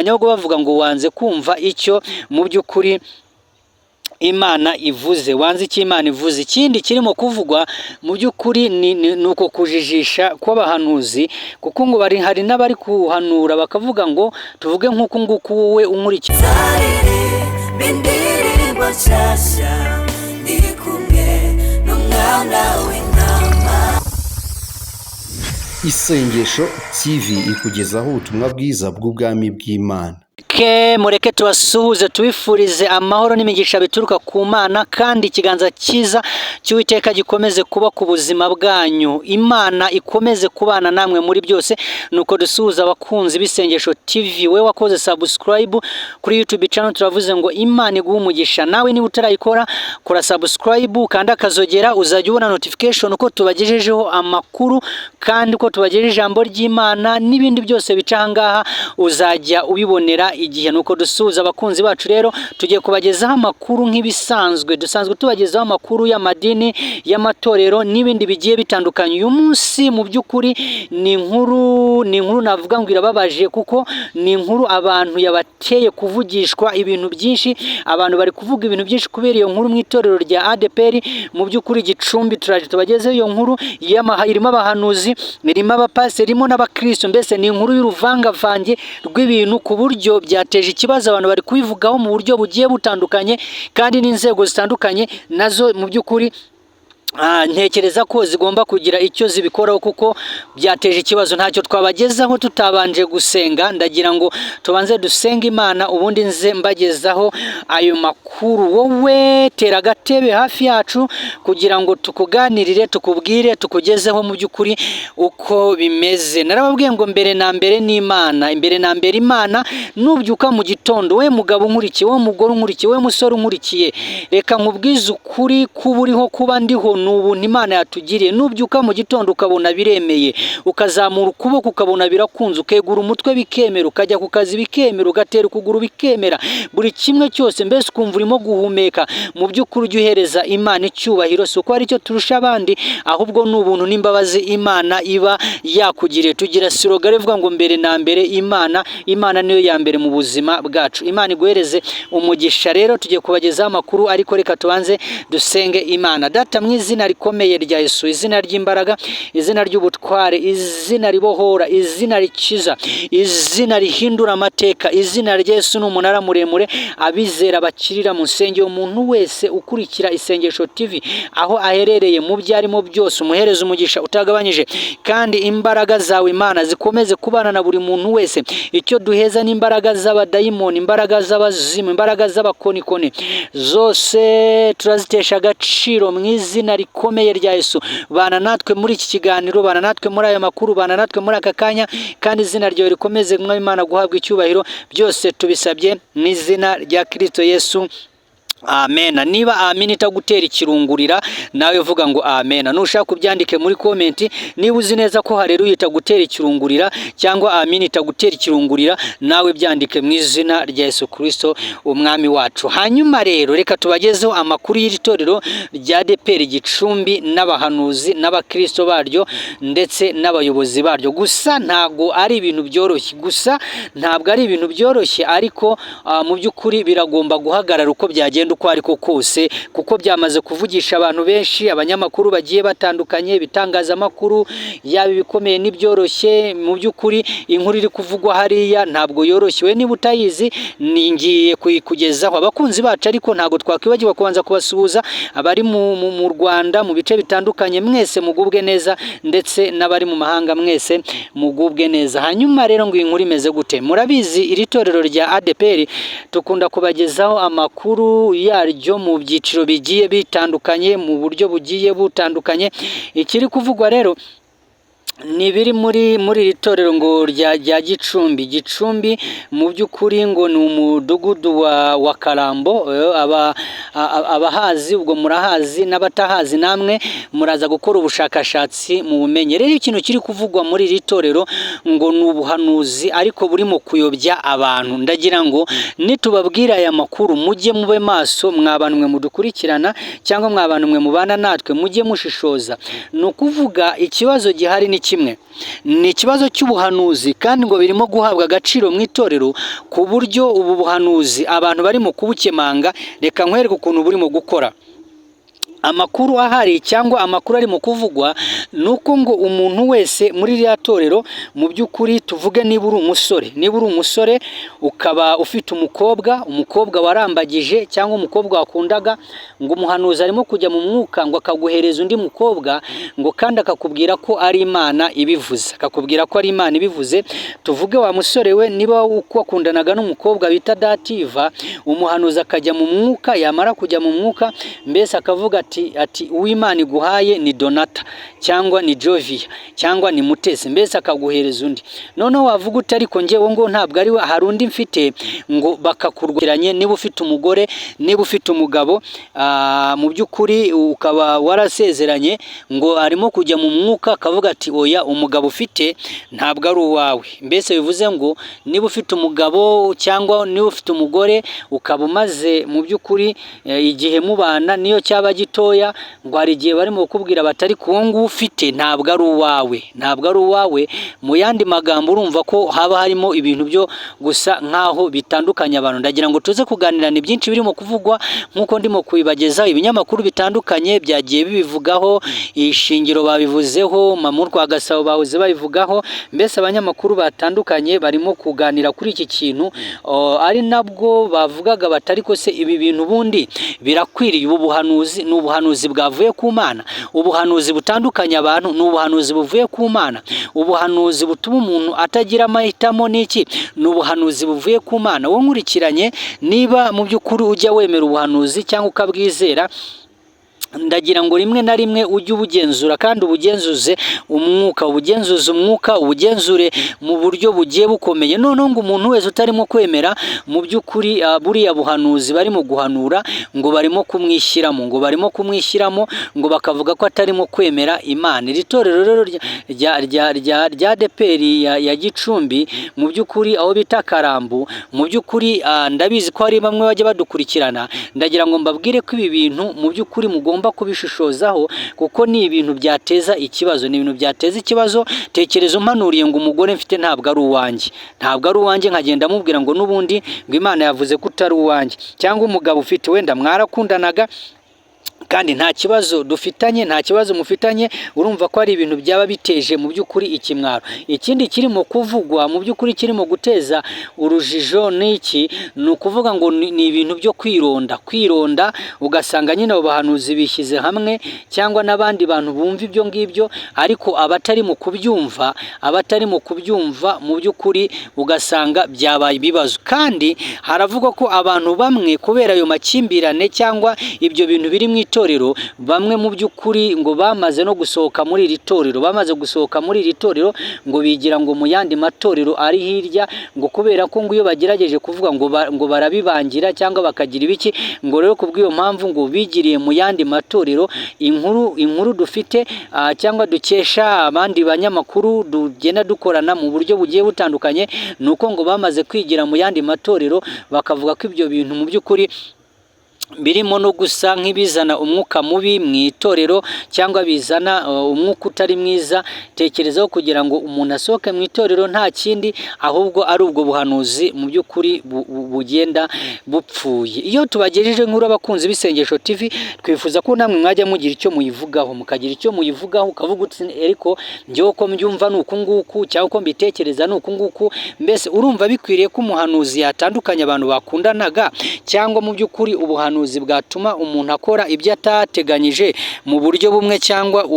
bakurwanya ahubwo bavuga ngo wanze kumva icyo mu by'ukuri Imana ivuze, wanze icyo Imana ivuze. Ikindi kirimo kuvugwa mu by'ukuri ni uko kujijisha kw'abahanuzi, kuko ngo hari n'abari kuhanura bakavuga ngo tuvuge nk'uko nguko wowe unkurikira Isengesho TV ikugezaho ubutumwa bwiza bw'ubwami bw'Imana. Mureke tubasuhuze tubifurize amahoro n'imigisha bituruka ku Mana, kandi ikiganza cyiza cy'Uwiteka gikomeze kuba ku buzima bwanyu. Imana ikomeze kubana namwe muri byose. Nuko dusuhuza abakunzi b'isengesho TV, we wakoze subscribe kuri YouTube channel, turavuze ngo Imana iguhe umugisha. Nawe niba utarayikora, kora subscribe kandi akazogera, uzajya ubona notification uko tubagejejeho amakuru, kandi uko tubagejeje ijambo ry'Imana n'ibindi byose bica ahangaha uzajya ubibonera igihe. Nuko dusuhuza abakunzi bacu rero, tugiye kubagezaho amakuru nk'ibisanzwe. Dusanzwe tubagezaho amakuru y'amadini, y'amatorero n'ibindi bigiye bitandukanye. Uyu munsi mu by'ukuri ni inkuru navuga ngo irababaje, kuko ni inkuru abantu yabateye kuvugishwa ibintu byinshi. Abantu bari kuvuga ibintu byinshi kubera iyo nkuru mu itorero rya ADPR. Mu by'ukuri Gicumbi turaje tubagezeho iyo nkuru, irimo abahanuzi, irimo abapasiteri, irimo n'abakristo. Mbese ni inkuru y'uruvangavange rw'ibintu, ku buryo byateje ikibazo. Abantu bari kubivugaho mu buryo bugiye butandukanye, kandi n'inzego zitandukanye nazo mu by'ukuri ntekereza ko zigomba kugira icyo zibikoraho, kuko byateje ikibazo. Ntacyo twabagezaho tutabanje gusenga. Ndagira ngo tubanze dusenge Imana, ubundi nze mbagezaho ayo makuru. Wowe tera agatebe hafi yacu kugira ngo tukuganirire, tukubwire, tukugezeho mu by'ukuri uko bimeze. Narababwiye ngo mbere na mbere ni Imana, imbere na mbere Imana. Nubyuka mu gitondo, we mugabo unkurikiye, we mugore unkurikiye, we musore unkurikiye, reka nkubwize ukuri kuba uriho, kuba ndiho n'ubuntu Imana yatugiriye. Nubyuka mu gitondo ukabona biremeye, ukazamura ukuboko ukabona birakunze, ukegura umutwe bikemera, ukajya ku kazi bikemera, ugatera ukuguru bikemera, buri kimwe cyose mbese ukumva urimo guhumeka, mu by'ukuri ujye uhereza Imana icyubahiro. Si uko ari cyo turusha abandi, ahubwo ni ubuntu n'imbabazi Imana iba yakugiriye. Tugira sirogare ivuga ngo mbere na mbere Imana. Imana niyo ya mbere mu buzima bwacu. Imana iguhereze umugisha. Rero tugiye kubagezaho amakuru, ariko reka tubanze dusenge Imana. Data, mu izina rikomeye rya Yesu, izina ry'imbaraga, izina ry'ubutware, izina ribohora, izina rikiza, izina rihindura amateka, izina rya Yesu ni umunara muremure abizera bakirira mu nsengero. Umuntu wese ukurikira Isengesho TV aho aherereye, mu byo arimo byose, umuhereza umugisha utagabanyije, kandi imbaraga zawe Imana zikomeze kubana na buri muntu wese. Icyo duheza n'imbaraga z'abadayimoni, imbaraga z'abazimu, imbaraga z'abakonikoni, zose turazitesha agaciro mu izina rikomeye rya Yesu. Bana natwe muri iki kiganiro, bana natwe muri aya makuru, bana natwe muri aka kanya, kandi izina ryawe rikomeze Mwami Imana guhabwa icyubahiro. Byose tubisabye mu izina rya Kristo Yesu. Amen. Niba amen itagutera ikirungurira, nawe vuga ngo amen. Nushaka kubyandike muri comment. Niba uzi neza ko haleluya itagutera ikirungurira cyangwa amen itagutera ikirungurira, nawe byandike mu izina rya Yesu Kristo umwami wacu. Hanyuma rero reka tubagezeho amakuru y'iri torero rya ADPR Gicumbi, n'abahanuzi n'abakristo baryo ndetse n'abayobozi baryo. Gusa ntago ari ibintu byoroshye, ariko mu by'ukuri biragomba guhagarara uko byagenda uko ariko kose, kuko byamaze kuvugisha abantu benshi, abanyamakuru bagiye batandukanye, bitangazamakuru, yaba ibikomeye n'ibyoroshye. Mu by'ukuri inkuru iri kuvugwa hariya ntabwo yoroshye. We niba utayizi, ningiye kuyikugezaho abakunzi bacu, ariko ntabwo twakwibagiwe kubanza kubasuhuza abari mu Rwanda, mu bice bitandukanye. Mwese mugubwe neza, ndetse n'abari mu mahanga mwese mugubwe neza. Hanyuma rero ngo inkuru imeze gute? Murabizi iri torero rya ADPR tukunda kubagezaho amakuru yaryo mu byiciro bigiye bitandukanye, mu buryo bugiye butandukanye. Ikiri kuvugwa rero ni biri muri iri torero ngo rya Gicumbi. Mu by'ukuri ngo ni umudugudu wa Karambo. Abahazi ubwo murahazi, n'abatahazi namwe muraza gukora ubushakashatsi mu bumenyi. Rero ikintu kiri kuvugwa muri iri torero ngo ni ubuhanuzi, ariko burimo kuyobya abantu. Ndagira ngo nitubabwira aya makuru mujye mube maso, mwabanwe mudukurikirana cyangwa mwabanwe mubana natwe, mujye mushishoza. No kuvuga ikibazo gihari ni kimwe, ni ikibazo cy'ubuhanuzi kandi ngo birimo guhabwa agaciro mu itorero ku buryo ubu buhanuzi abantu barimo kubukemanga. Reka nkwereke ukuntu burimo gukora. Amakuru ahari cyangwa amakuru arimo kuvugwa nuko ngo umuntu wese muri rya torero, mu by'ukuri tuvuge niba uri umusore ukaba ufite umukobwa warambagije cyangwa umukobwa wakundaga, ngo umuhanuzi arimo kujya mu mwuka ngo akaguhereza undi mukobwa, ngo kandi akakubwira ko ari Imana ibivuze, tuvuge wa musore we niba wakundanaga n'umukobwa bita Dativa, umuhanuzi akajya mu mwuka, yamara kujya mu mwuka mbese akavuga ati uw'Imana iguhaye ni Donata cyangwa ni Jovia cyangwa ni Mutesi, mbese akaguhereza undi. Noneho wavuga uti ariko njyewe ngo ntabwo ari we, hari undi mfite, ngo bakakurwanya. Niba ufite umugore, niba ufite umugabo, mu by'ukuri ukaba warasezeranye, ngo arimo kujya mu mwuka akavuga ati oya, umugabo ufite ntabwo ari uwawe. Mbese bivuze ngo niba ufite umugabo cyangwa niba ufite umugore ukaba umaze mu by'ukuri igihe mubana niyo cyaba gitoya, ngo hari igihe barimo kukubwira batari ku ngo ufite ntabwo ari uwawe. Mu yandi magambo urumva ko haba harimo ibintu byo gusa nkaho bitandukanye abantu. Ndagira ngo tuze kuganirana byinshi birimo kuvugwa nkuko ndimo kubibagezaho. Ibinyamakuru bitandukanye byagiye bibivugaho, Ishingiro babivuzeho, Mamu Rwagasabo bahoze babivugaho, mbese abanyamakuru batandukanye barimo kuganira kuri iki kintu, ari nabwo bavugaga batari ko se ibi bintu bundi birakwiriye. Ubu buhanuzi ni ubuhanuzi bwavuye ku Mana, ubuhanuzi butandukanye abantu ni ubuhanuzi buvuye ku Mana, ubuhanuzi butuma umuntu atagira amahitamo n'iki, ni ubuhanuzi buvuye ku Mana. Wowe nkurikiranye, niba mu by'ukuri ujya wemera ubuhanuzi cyangwa ukabwizera, ndagira ngo rimwe na rimwe ujye ubugenzura kandi ubugenzure umwuka, ubugenzure mu buryo bugiye bukomeye. Noneho ngo umuntu wese utarimo kwemera mu by'ukuri buriya buhanuzi barimo guhanura, ngo barimo kumwishyiramo, ngo bakavuga ko atarimo kwemera Imana. Iri torero rero rya ADEPR ya Gicumbi, mu by'ukuri aho bita Karambu, mu by'ukuri ndabizi ko hari bamwe bajya badukurikirana, ndagira ngo mbabwire ko ibi bintu mu by'ukuri mugomba kubishishozaho, kuko ni ibintu byateza ikibazo. Tekereza umpanuriye ngo umugore mfite ntabwo ari uwanjye, nkagenda mubwira ngo n'ubundi ngo Imana yavuze ko utari uwanjye. Cyangwa umugabo ufite, wenda mwarakundanaga kandi nta kibazo mufitanye, urumva ko ari ibintu byaba biteje mu by'ukuri ikimwaro. Ikindi kirimo kuvugwa mu by'ukuri kirimo guteza urujijo n'iki, ni ukuvuga ngo ni ibintu byo kwironda, ugasanga nyine abo bahanuzi bishyize hamwe cyangwa n'abandi bantu bumva ibyo ngibyo, ariko abatarimo kubyumva mu by'ukuri ugasanga byabaye ibibazo. Kandi haravugwa ko abantu bamwe kubera ayo makimbirane cyangwa ibyo bintu biri mu itorero, bamwe mu by'ukuri ngo bamaze gusohoka muri iri torero, ngo bigira ngo mu yandi matorero ari hirya, ngo kubera ko ngo iyo bagerageje kuvuga ngo barabibangira cyangwa bakagira ibiki, ngo rero kubw'iyo mpamvu ngo bigiriye mu yandi matorero. Inkuru dufite cyangwa dukesha abandi banyamakuru tugenda dukorana mu buryo bugiye butandukanye, nuko ngo bamaze kwigira mu yandi matorero, bakavuga ko ibyo bintu mu by'ukuri birimo no gusa nk'ibizana umwuka mubi mu itorero cyangwa bizana umwuka utari mwiza. Tekerezaho kugira ngo umuntu asohoke mu itorero nta kindi ahubwo ari ubwo buhanuzi mu by'ukuri bugenda bupfuye. Iyo tubagejeje nkuru abakunzi b'Isengesho TV, twifuza ko namwe mwajya mugira icyo muyivugaho, ukavuga uti ariko njyewe uko mbyumva ni uku nguku cyangwa uko mbitekereza ni uku nguku. Mbese urumva bikwiriye ko umuhanuzi yatandukanya abantu bakundanaga, cyangwa mu by'ukuri ubuhanuzi bwatuma umuntu akora ibyo atateganyije mu buryo bumwe cyangwa